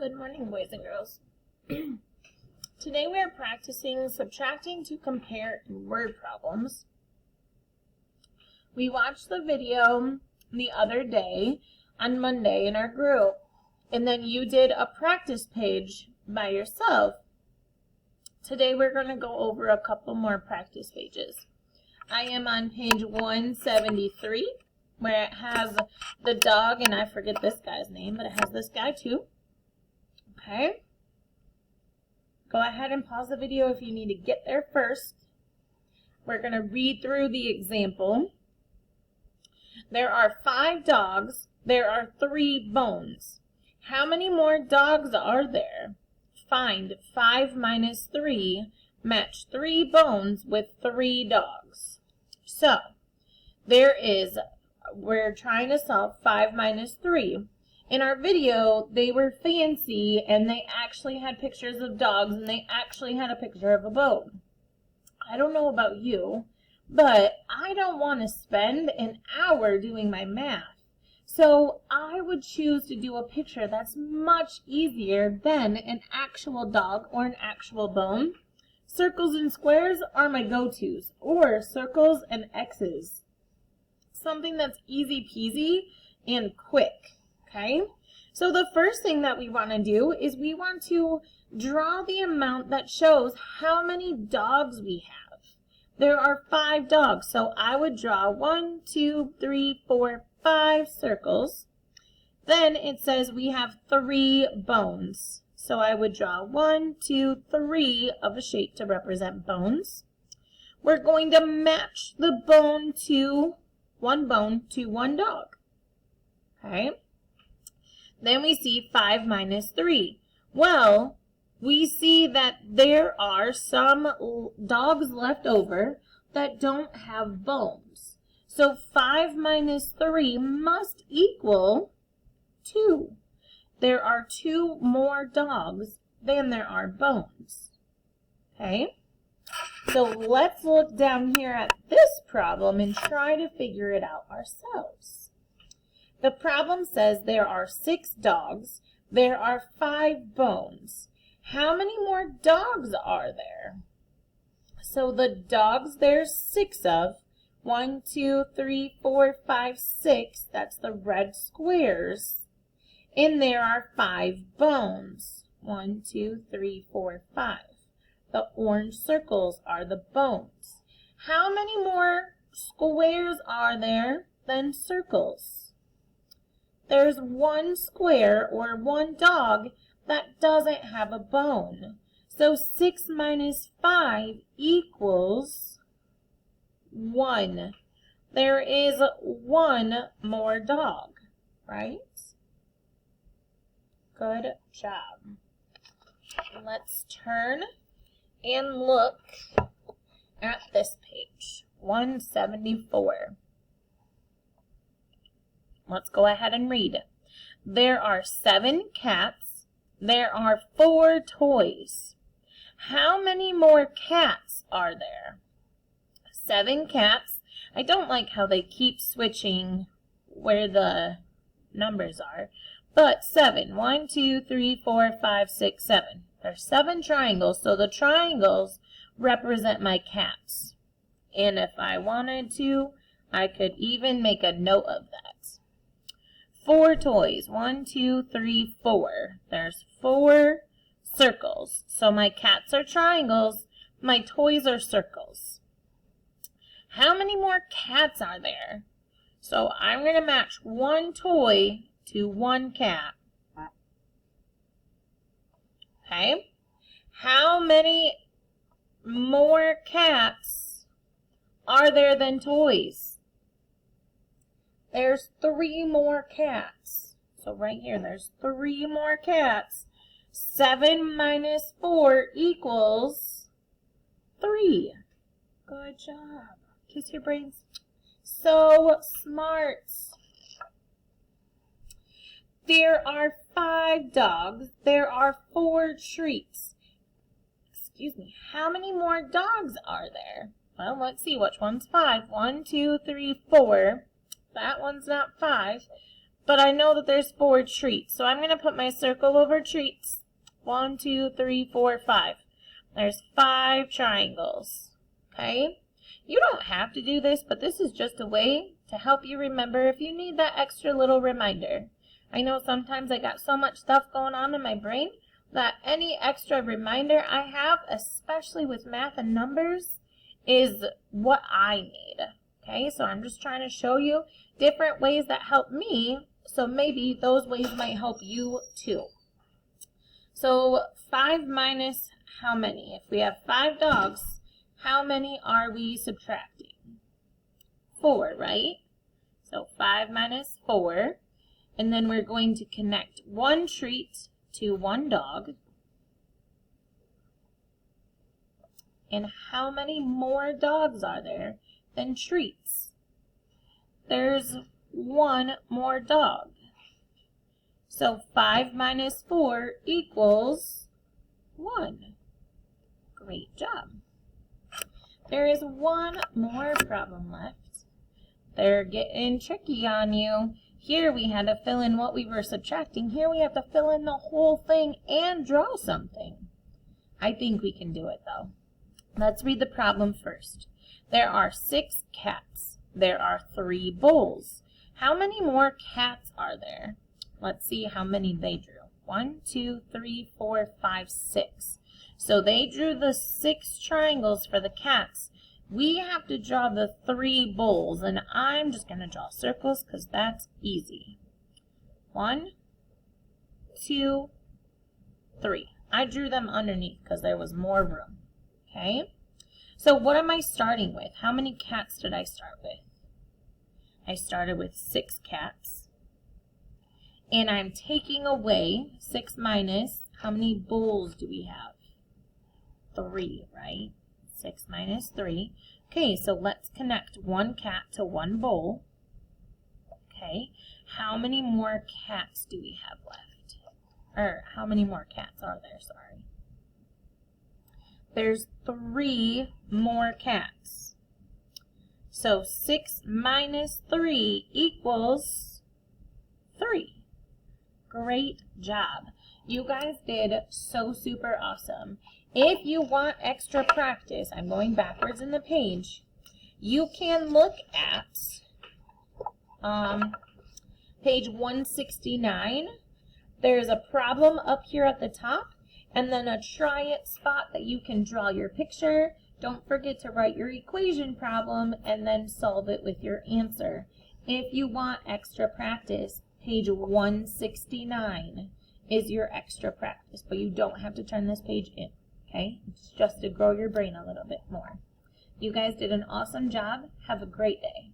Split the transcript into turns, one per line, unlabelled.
Good morning, boys and girls. Today we are practicing subtracting to compare in word problems. We watched the video the other day on Monday in our group, and then you did a practice page by yourself. Today we're going to go over a couple more practice pages. I am on page 173, where it has the dog, and I forget this guy's name, but it has this guy too. Okay, go ahead and pause the video if you need to get there first. We're going to read through the example. There are 5 dogs. There are 3 bones. How many more dogs are there? Find 5 minus 3. Match 3 bones with 3 dogs. So, we're trying to solve 5 minus 3. In our video, they were fancy and they actually had pictures of dogs and they actually had a picture of a bone. I don't know about you, but I don't want to spend an hour doing my math. So I would choose to do a picture that's much easier than an actual dog or an actual bone. Circles and squares are my go-tos, or circles and X's. Something that's easy peasy and quick. Okay, so the first thing that we want to do is we want to draw the amount that shows how many dogs we have. There are 5 dogs, so I would draw 1, 2, 3, 4, 5 circles. Then it says we have 3 bones, so I would draw 1, 2, 3 of a shape to represent bones. We're going to match the bone to one dog. Okay. Then we see 5 minus 3. Well, we see that there are some dogs left over that don't have bones. So 5 minus 3 must equal 2. There are 2 more dogs than there are bones. Okay? So let's look down here at this problem and try to figure it out ourselves. The problem says there are 6 dogs. There are 5 bones. How many more dogs are there? So the dogs there's 6 of. 1, 2, 3, 4, 5, 6. That's the red squares. And there are 5 bones. 1, 2, 3, 4, 5. The orange circles are the bones. How many more squares are there than circles? There's 1 square or 1 dog that doesn't have a bone. So 6 minus 5 equals 1. There is 1 more dog, right? Good job. Let's turn and look at this page, 174. Let's go ahead and read it. There are 7 cats. There are 4 toys. How many more cats are there? 7 cats. I don't like how they keep switching where the numbers are. But 7. 1, 2, 3, 4, 5, 6, 7. There's 7 triangles, so the triangles represent my cats. And if I wanted to, I could even make a note of that. 4 toys. 1, 2, 3, 4. There's 4 circles. So my cats are triangles. My toys are circles. How many more cats are there? So I'm going to match 1 toy to 1 cat. Okay. How many more cats are there than toys? There's 3 more cats. So right here, there's 3 more cats. 7 minus 4 equals 3. Good job. Kiss your brains. So smart. There are 5 dogs. There are 4 treats. Excuse me. How many more dogs are there? Well, let's see which one's 5. 1, 2, 3, 4. That one's not 5. but I know that there's 4 treats. So I'm going to put my circle over treats. 1, 2, 3, 4, 5. There's 5 triangles. Okay? You don't have to do this, but this is just a way to help you remember if you need that extra little reminder. I know sometimes I got so much stuff going on in my brain that any extra reminder I have, especially with math and numbers, is what I need. Okay, so I'm just trying to show you different ways that help me, so maybe those ways might help you too. So 5 minus how many? If we have 5 dogs, how many are we subtracting? 4, right? So 5 minus 4. And then we're going to connect 1 treat to 1 dog. And how many more dogs are there than treats? There's 1 more dog. So 5 minus 4 equals 1. Great job. There is 1 more problem left. They're getting tricky on you. Here we had to fill in what we were subtracting. Here we have to fill in the whole thing and draw something. I think we can do it though. Let's read the problem first. There are 6 cats. There are 3 bowls. How many more cats are there? Let's see how many they drew. 1, 2, 3, 4, 5, 6. So they drew the 6 triangles for the cats. We have to draw the 3 bowls, and I'm just going to draw circles because that's easy. 1, 2, 3. I drew them underneath because there was more room. Okay? So what am I starting with? How many cats did I start with? I started with 6 cats. And I'm taking away 6 minus, how many bowls do we have? 3, right? 6 minus 3. Okay, so let's connect 1 cat to 1 bowl. Okay, how many more cats do we have left? Or how many more cats are there, sorry? There's 3 more cats. So 6 minus 3 equals 3. Great job. You guys did so super awesome. If you want extra practice, I'm going backwards in the page, you can look at page 169. There's a problem up here at the top, and then a try it spot that you can draw your picture. Don't forget to write your equation problem and then solve it with your answer. If you want extra practice, page 169 is your extra practice, but you don't have to turn this page in. Okay, it's just to grow your brain a little bit more. You guys did an awesome job. Have a great day.